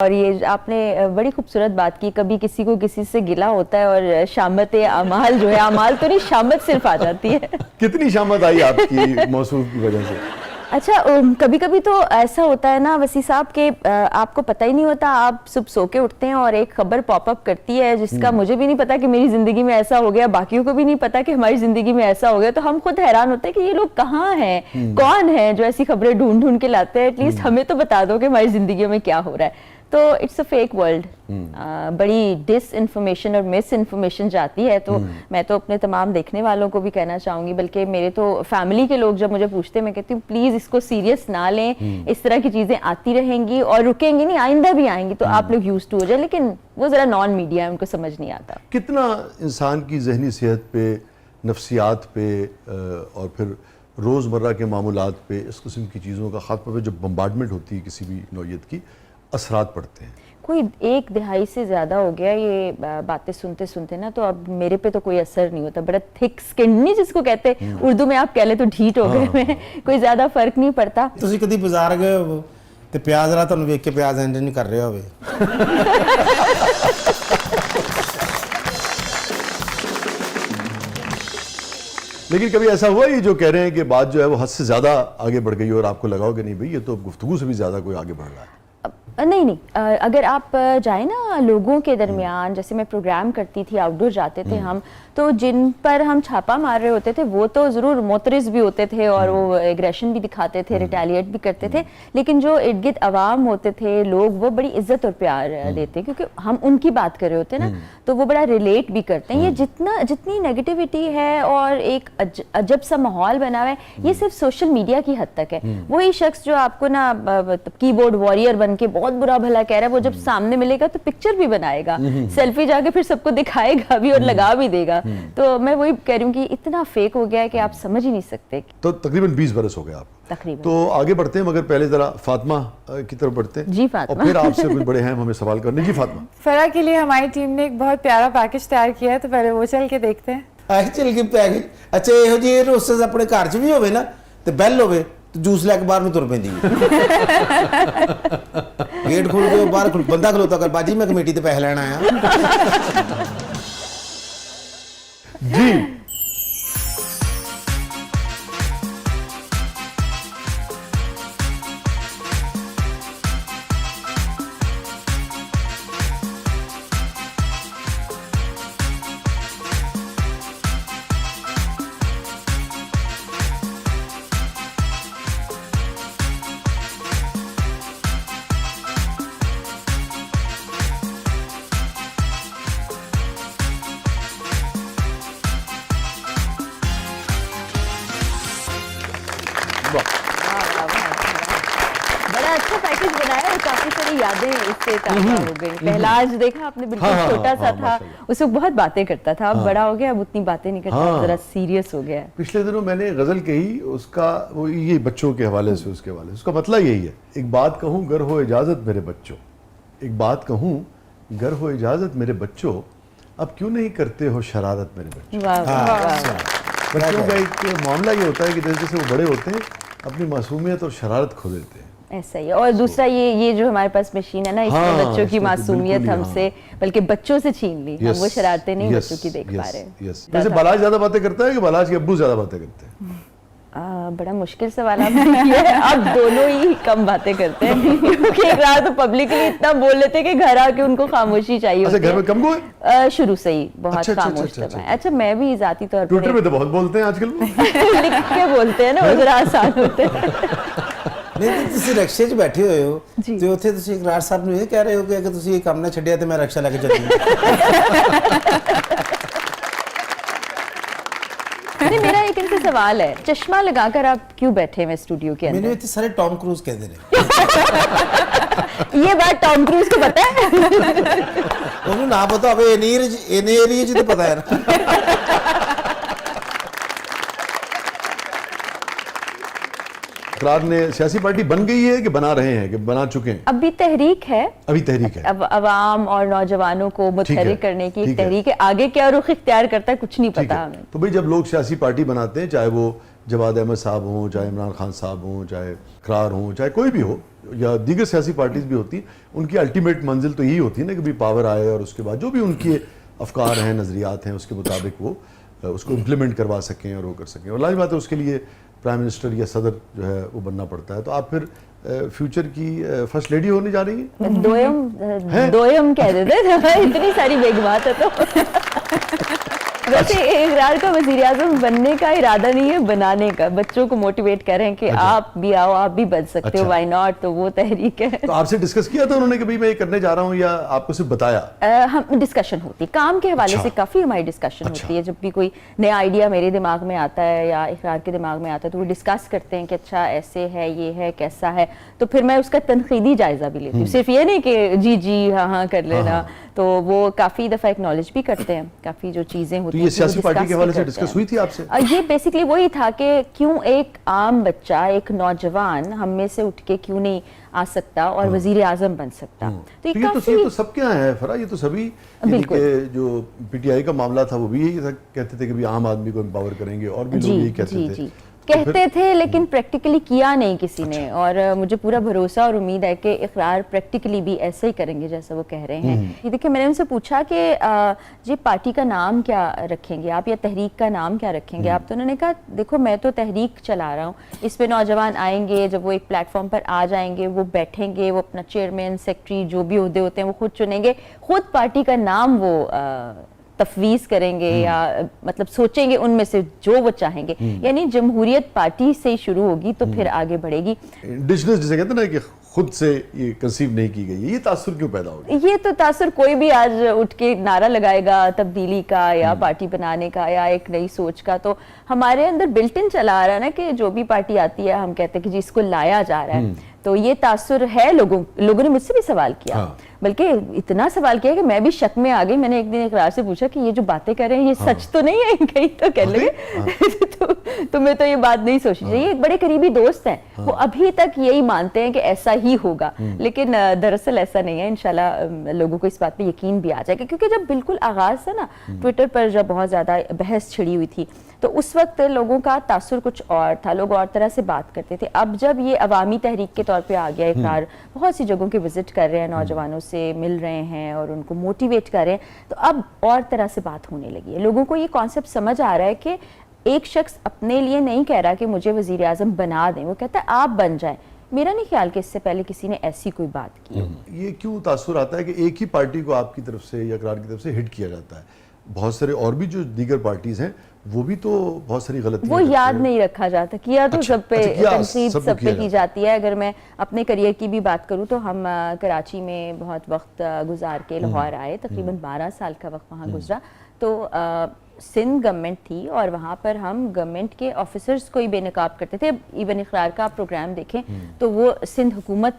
اور یہ آپ نے بڑی خوبصورت بات کی، کبھی کسی کو کسی سے گلا ہوتا ہے اور شامت اعمال جو ہے، اعمال تو نہیں شامت صرف آ جاتی ہے. کتنی شامت آئی آپ کی موصوف کی وجہ سے؟ اچھا کبھی کبھی تو ایسا ہوتا ہے نا وسیع صاحب کہ آپ کو پتہ ہی نہیں ہوتا، آپ صبح سو کے اٹھتے ہیں اور ایک خبر پاپ اپ کرتی ہے جس کا مجھے بھی نہیں پتا کہ میری زندگی میں ایسا ہو گیا، باقیوں کو بھی نہیں پتا کہ ہماری زندگی میں ایسا ہو گیا، تو ہم خود حیران ہوتے ہیں کہ یہ لوگ کہاں ہیں، کون ہیں جو ایسی خبریں ڈھونڈ ڈھونڈ کے لاتے ہیں. ایٹ لیسٹ ہمیں تو بتا دو کہ ہماری زندگیوں میں کیا ہو رہا ہے. تو اٹس اے فیک ورلڈ، بڑی ڈس انفارمیشن اور مس انفارمیشن جاتی ہے. تو میں تو اپنے تمام دیکھنے والوں کو بھی کہنا چاہوں گی، بلکہ میرے تو فیملی کے لوگ جب مجھے پوچھتے ہیں میں کہتی ہوں پلیز اس کو سیریس نہ لیں، اس طرح کی چیزیں آتی رہیں گی اور رکیں گی نہیں، آئندہ بھی آئیں گی، تو آپ لوگ یوز ٹو ہو جائیں. لیکن وہ ذرا نان میڈیا ہے، ان کو سمجھ نہیں آتا. کتنا انسان کی ذہنی صحت پہ، نفسیات پہ اور پھر روزمرہ کے معمولات پہ اس قسم کی چیزوں کا، خاص طور پہ جب بمبارڈمنٹ ہوتی ہے کسی بھی نوعیت کی، اثرات پڑتے ہیں؟ کوئی 1 دہائی سے زیادہ ہو گیا یہ باتیں سنتے سنتے نا، تو اب میرے پہ تو کوئی اثر نہیں ہوتا. بڑا تھک سکن نہیں جس کو کہتے اردو میں آپ کہہ لیں تو ڈھیٹ ہو گئے میں، کوئی زیادہ فرق نہیں پڑتا. ਤੁਸੀਂ ਕਦੀ ਬਾਜ਼ਾਰ ਗਏ ਹੋ ਤੇ ਪਿਆਜ਼ ਵਾਲਾ ਤੁਹਾਨੂੰ ਵੇਖ ਕੇ ਪਿਆਜ਼ ਐਂਡ ਨਹੀਂ ਕਰ ਰਿਹਾ ਹੋਵੇ? لیکن کبھی ایسا ہوا یہ جو کہہ رہے ہیں کہ بات جو ہے وہ حد سے زیادہ آگے بڑھ گئی اور آپ کو لگاؤ کہ نہیں بھئی یہ تو گفتگو سے بھی زیادہ کوئی آگے بڑھ رہا ہے؟ نہیں، اگر آپ جائیں نا لوگوں کے درمیان، جیسے میں پروگرام کرتی تھی، آؤٹ ڈور جاتے تھے ہم، تو جن پر ہم چھاپا مار رہے ہوتے تھے وہ تو ضرور معترض بھی ہوتے تھے اور وہ ایگریشن بھی دکھاتے تھے، ریٹیلیٹ بھی کرتے تھے، لیکن جو ارد گرد عوام ہوتے تھے لوگ، وہ بڑی عزت اور پیار دیتے ہیں کیونکہ ہم ان کی بات کر رہے ہوتے ہیں نا، تو وہ بڑا ریلیٹ بھی کرتے ہیں. یہ جتنی نیگیٹیوٹی ہے اور ایک عجب سا ماحول بنا ہوا ہے، یہ صرف سوشل میڈیا کی حد تک ہے. وہی شخص جو آپ کو نا کی بورڈ وارئر بن کے بہت برا بھلا کہہ رہا ہے، وہ جب سامنے ملے گا تو پکچر بھی بنائے گا، سیلفی جا کے پھر سب کو دکھائے گا بھی اور لگا بھی دے گا. تو میں وہی کہہ رہی ہوں کہ اتنا فیک ہو گیا ہے کہ آپ سمجھ ہی نہیں سکتے. تو تقریباً 20 برس ہو گئے آپ تقریباً. تو آگے بڑھتے ہیں، مگر پہلے ذرا فاطمہ کی طرف بڑھتے ہیں. جی فاطمہ. اور پھر آپ سے کچھ بڑے ہیں ہمیں سوال کرنے. جی فاطمہ. فرح کے لیے ہماری ٹیم نے ایک بہت پیارا پیکج تیار کیا ہے، تو پہلے وہ چل کے دیکھتے ہیں. چل کے پیکج اچھا ਇਹੋ ਜਿਹੇ ਰੋਸਸ ਆਪਣੇ ਘਰ 'ਚ ਵੀ ਹੋਵੇ ਨਾ ਤੇ ਬੈਲ ਹੋਵੇ ਤੇ ਜੂਸ ਲੈ ਕੇ ਬਾਹਰ ਨੂੰ ਤੁਰ ਪੈਂਦੀ ਹੈ. ਗੇਟ ਖੋਲ ਕੇ ਬਾਹਰ ਬੰਦਾ ਖਲੋਤਾ ਕਰ ਬਾਜੀ ਮੈਂ ਕਮੇਟੀ ਤੇ ਪੈਸੇ ਲੈਣ ਆਇਆ. جی بڑا اچھا پیکج بنایا اور کافی ساری یادیں اس سے تازہ ہو گئی. پہلا آج دیکھا آپ نے بالکل چھوٹا سا تھا، اس وقت بہت باتیں کرتا تھا، اب بڑا ہو گیا، اب اتنی باتیں نہیں کرتا، ذرا سیریس ہو گیا. پچھلے دنوں میں نے غزل کہی، اس کا وہ یہ بچوں کے حوالے سے، اس کے حوالے سے اس کا مطلب یہی ہے: ایک بات کہوں گر ہو اجازت میرے بچوں، ایک بات کہوں گر ہو اجازت میرے بچوں، اب کیوں نہیں کرتے ہو شرارت میرے بچوں. بچوں کا ایک معاملہ یہ ہوتا ہے کہ جیسے وہ بڑے ہوتے ہیں اپنی معصومیت اور شرارت کھو دیتے ہیں. ایسا ہی. اور دوسرا یہ جو ہمارے پاس مشین ہے نا، اس میں بچوں کی معصومیت ہم سے بلکہ بچوں سے چھین لی، ہم وہ شرارتیں نہیں بچوں کی دیکھ پا رہے. ویسے بالاج زیادہ باتیں کرتا ہے کہ بالاج کے ابو زیادہ باتیں کرتے ہیں؟ بڑا مشکل سوال آپ نے کیا ہے. اب دونوں ہی کم باتیں کرتے ہیں کیونکہ ایک رات تو پبلکلی اتنا بول لیتے کہ گھر آ کے ان کو خاموشی چاہیے ہوتی ہے. گھر میں کم گوئے شروع سے ہی بہت خاموش طبع ہے. اچھا میں بھی ذاتی طور پر ٹویٹر پہ تو بہت بولتے ہیں آج کل، لکھ کے بولتے ہیں نا، وہ ذرا آسان ہوتے ہیں. ਨਹੀਂ ਤੁਸੀਂ ਰਕਸ਼ੇ 'ਚ ਬੈਠੇ ਹੋਏ ਹੋ ਤੇ ਉੱਥੇ ਤੁਸੀਂ ਇਕਰਾਰ ਸਾਹਿਬ ਨੂੰ ਇਹ ਕਹਿ ਰਹੇ ਹੋ ਕਿ ਅਗਰ ਤੁਸੀਂ ਇਹ ਕੰਮ ਨਾ ਛੱਡਿਆ ਤੇ ਮੈਂ ਰਕਸ਼ਾ ਲੈ ਕੇ ਚੱਲੂੰਗਾ. نہیں میرا ایک ان سے سوال ہے، چشمہ لگا کر آپ کیوں بیٹھے ہیں اسٹوڈیو کے اندر؟ ਮੈਨੂੰ ਇੱਥੇ ਸਾਰੇ ਟੌਮ ਕਰੂਜ਼ ਕਹਿੰਦੇ ਨੇ. یہ بات ٹام کروز کو پتا ہے؟ ਉਹਨੂੰ ਨਾ ਪਤਾ ਹੋਵੇ ਇਹਨੇ ਏਰੀਏ 'ਚ ਤਾਂ ਪਤਾ ਹੈ ਨਾ. افراد نے سیاسی پارٹی بن گئی ہے کہ بنا رہے ہیں کہ بنا چکے ہیں؟ ابھی تحریک ہے، ابھی تحریک ہے، عوام اور نوجوانوں کو متحرک کرنے کی ایک تحریک ہے. آگے کیا رخ اختیار کرتا ہے کچھ نہیں پتا ہمیں. تو بھئی جب لوگ سیاسی پارٹی بناتے ہیں، چاہے وہ जवाद अहमद साहब हों, चाहे इमरान खान साहब हों, चाहे इकरार हों, चाहे कोई भी हो, या दीगर सियासी पार्टीज़ भी होती, उनकी अल्टीमेट मंजिल तो यही होती है ना कि भी पावर आए और उसके बाद जो भी उनके अफकार हैं, नज़रियात हैं, उसके मुताबिक वो उसको इम्प्लीमेंट करवा सकें और वो कर सकें। और लाज़मी बात है उसके लिए प्राइम मिनिस्टर या सदर जो है वो बनना पड़ता है। तो आप फिर फ्यूचर की फर्स्ट लेडी होने जा रही हैं? दोयम कह देते इतनी सारी बेग बात है तो वैसे इकरार का वज़ीर आज़म बनने का इरादा नहीं है, बनाने का। बच्चों को मोटिवेट करें कि आप भी आओ, आप भी बन सकते हो, व्हाई नॉट। तो वो तहरीक है। तो आपसे डिस्कस किया था उन्होंने कि भाई मैं ये करने जा रहा हूँ, या आपको सिर्फ बताया? हम डिस्कशन होती है काम के हवाले से, काफ़ी हमारी डिस्कशन होती है। जब भी कोई नया आइडिया मेरे दिमाग में आता है या इकरार के दिमाग में आता है तो वो डिस्कस करते हैं कि अच्छा ऐसे है, ये है, कैसा है। तो फिर मैं उसका तनकीदी जायज़ा भी लेती हूँ, सिर्फ ये नहीं कि जी जी हाँ हाँ कर लेना। तो वो काफ़ी दफ़ा एक्नॉलेज भी करते हैं, काफ़ी जो चीज़ें होती हैं। ये सियासी पार्टी के हवाले से डिस्कस हुई थी आपसे? ये बेसिकली वही था कि क्यों एक आम बच्चा, एक नौजवान हम में से उठ के क्यों नहीं आ सकता और वजीर आजम बन सकता। तो ये तो सबके यहाँ है फरा, ये तो सभी, के जो पीटीआई का मामला था वो भी यही था, कहते थे कि भी आम आदमी को एम्पावर करेंगे, और भी लोग यही कहते थे। कहते थे लेकिन प्रैक्टिकली किया नहीं किसी ने। और मुझे पूरा भरोसा और उम्मीद है कि इकरार प्रैक्टिकली भी ऐसे ही करेंगे जैसा वो कह रहे हैं। ये देखिए, मैंने उनसे पूछा कि जी पार्टी का नाम क्या रखेंगे आप, या तहरीक का नाम क्या रखेंगे आप? तो उन्होंने कहा देखो मैं तो तहरीक चला रहा हूँ, इस पे नौजवान आएंगे, जब वो एक प्लेटफॉर्म पर आ जाएंगे, वो बैठेंगे, वो अपना चेयरमैन, सेक्रेटरी, जो भी ओहदे होते हैं वो खुद चुनेंगे, खुद पार्टी का नाम वो तफवीज़ करेंगे या मतलब सोचेंगे उनमें से जो वो चाहेंगे। यानी जमहूरियत पार्टी से ही शुरू होगी तो फिर आगे बढ़ेगी। इंडिजिनस जिसे कहते हैं ना कि खुद से ये कंसीव नहीं की गई है, ये तासुर क्यों पैदा हो गया? ये तो तासुर कोई भी आज उठ के नारा लगाएगा तब्दीली का या पार्टी बनाने का या एक नई सोच का, तो हमारे अंदर बिल्ट इन चला आ रहा है ना कि जो भी पार्टी आती है हम कहते हैं कि जी इसको लाया जा रहा है। तो ये तासुर है। लोगों ने मुझसे भी सवाल किया, बल्कि इतना सवाल किया कि मैं भी शक में आ गई। मैंने एक दिन इकरार से पूछा कि ये जो बातें कर रहे हैं ये सच तो नहीं है? कहीं तो कह लगे तो मैं तो ये बात नहीं सोचनी चाहिए। एक बड़े करीबी दोस्त हैं, वो अभी तक यही मानते हैं कि ऐसा ही होगा, लेकिन दरअसल ऐसा नहीं है। इंशाल्लाह लोगों को इस बात पे यकीन भी आ जाएगा, क्योंकि जब बिल्कुल आगाज था ना, ट्विटर पर जब बहुत ज्यादा बहस छिड़ी हुई थी, तो उस वक्त लोगों का तासुर कुछ और था, लोग और तरह से बात करते थे। अब जब ये अवामी तहरीक के तौर पे आ गया, इकरार बहुत सी जगहों के विजिट कर रहे हैं, नौजवानों से मिल रहे हैं और उनको मोटिवेट कर रहे हैं, तो अब और तरह से बात होने लगी है। लोगों को ये कॉन्सेप्ट समझ आ रहा है कि एक शख्स अपने लिए नहीं कह रहा कि मुझे वजीर आजम बना दें, वो कहता है आप बन जाएं। मेरा नहीं ख्याल कि इससे पहले किसी ने ऐसी कोई बात की। ये क्यों तासुर आता है कि एक ही पार्टी को आपकी तरफ से या इकरार की तरफ से हिट किया जाता है? बहुत सारे और भी जो दीगर पार्टीज हैं वो भी तो बहुत सारी गलतियां वो याद नहीं रखा जाता। किया तो सब पे तनकीद सब पे की जाती है। अगर मैं अपने करियर की भी बात करूं तो हम कराची में बहुत वक्त गुजार के लाहौर आए, तकरीबन 12 साल का वक्त वहाँ गुजरा। तो सिंध गवर्नमेंट थी और वहाँ पर हम गवर्नमेंट के ऑफिसर्स को ही बेनकाब करते थे। इवन इकरार का आप प्रोग्राम देखें तो वो सिंध हुकूमत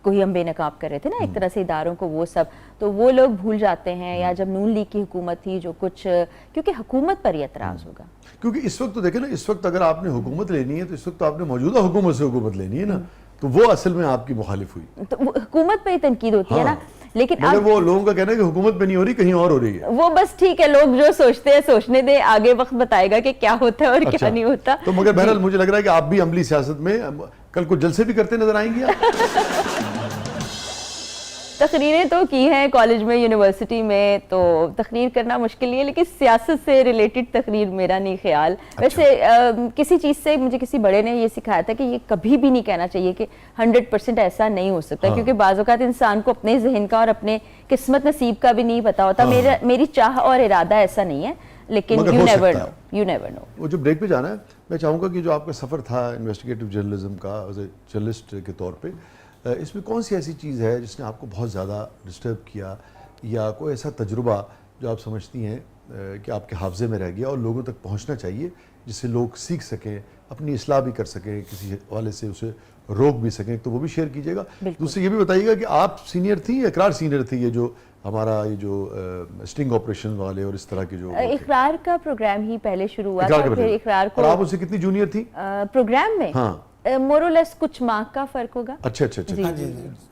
को ही हम बेनकाब कर रहे थे ना, एक तरह से इदारों को, वो सब तो वो लोग भूल जाते हैं। या जब नून लीग की हुकूमत थी जो कुछ, क्योंकि हुकूमत पर ही एतराज़ होगा। क्योंकि इस वक्त तो देखें ना, इस वक्त अगर आपने हुकूमत लेनी है तो इस वक्त तो आपने मौजूदा हुकूमत से हुकूमत लेनी है ना, तो वो असल में आपकी मुखालिफ हुई। तो हुकूमत पे ही तनकीद होती है ना, लेकिन मगर वो लोगों का कहना है कि हुकूमत पे नहीं हो रही, कहीं और हो रही है। वो बस ठीक है, लोग जो सोचते हैं सोचने दे, आगे वक्त बताएगा कि क्या होता है और क्या नहीं होता। तो मगर बहरहाल मुझे लग रहा है कि आप भी अमली सियासत में कल को जलसे भी करते नजर आएंगी आप। तकरीरें तो की हैं कॉलेज में, यूनिवर्सिटी में, तो तकरीर करना मुश्किल नहीं है, लेकिन सियासत से रिलेटेड तकरीर मेरा नहीं ख्याल। वैसे किसी चीज़ से मुझे किसी बड़े ने ये सिखाया था कि ये कभी भी नहीं कहना चाहिए कि 100% ऐसा नहीं हो सकता, क्योंकि बाज़ औक़ात इंसान को अपने जहन का और अपने किस्मत नसीब का भी नहीं पता होता। मेरी चाह और इरादा ऐसा नहीं है, लेकिन यू नेवर नो। वो जो ब्रेक पे जाना है, मैं चाहूँगा कि जो आपका सफ़र था इन्वेस्टिगेटिव जर्नलिज्म का एज ए जर्नलिस्ट के तौर पे, इसमें कौन सी ऐसी चीज़ है जिसने आपको बहुत ज़्यादा डिस्टर्ब किया, या कोई ऐसा तजुर्बा जो आप समझती हैं कि आपके हाफजे में रह गया और लोगों तक पहुंचना चाहिए, जिससे लोग सीख सकें, अपनी इस्लाह भी कर सकें, किसी हवाले से उसे रोक भी सकें, तो वो भी शेयर कीजिएगा। दूसरी ये भी बताइएगा कि आप सीनियर थी या इकरार सीनियर थी, ये जो हमारा ये जो स्टिंग ऑपरेशन वाले और इस तरह के जो इकरार का प्रोग्राम ही पहले शुरू हुआ था, फिर इकरार को। और आप उससे कितनी जूनियर थी प्रोग्राम में? हाँ, मोर और लेस कुछ माह का फर्क होगा। अच्छा अच्छा अच्छा।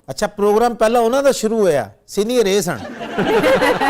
अच्छा, प्रोग्राम पहला उन्होंने शुरू होया, सीनियर ए सन।